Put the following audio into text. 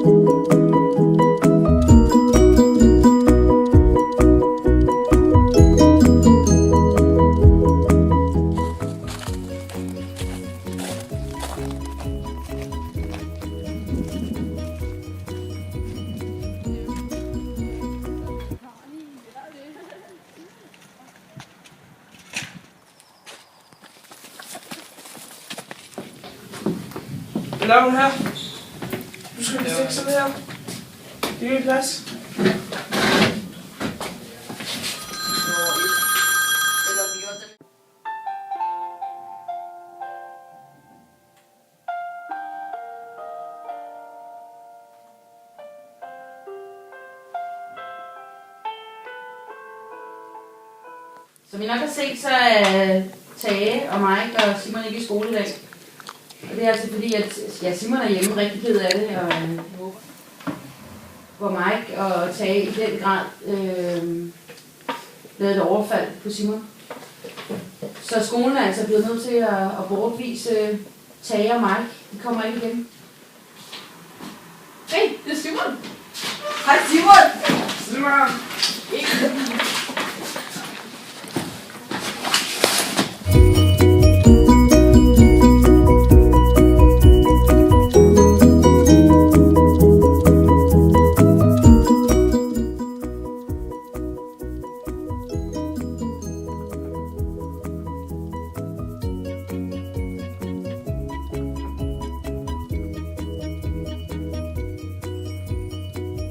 Hvad laver du her? Du skal ikke stikke sådan her. Det er ikke plads. Som I nok har set, så er Tage og Mike og Simon ikke i skole i dag. Og det er altså fordi, at Simon er hjemme rigtig ked af det, og hvor Mike og Tage i den grad lavede et overfald på Simon. Så skolen er altså blevet nødt til at bortvise Tage og Mike. De kommer ikke igen. Hey, det er Simon! Hej Simon! Simon!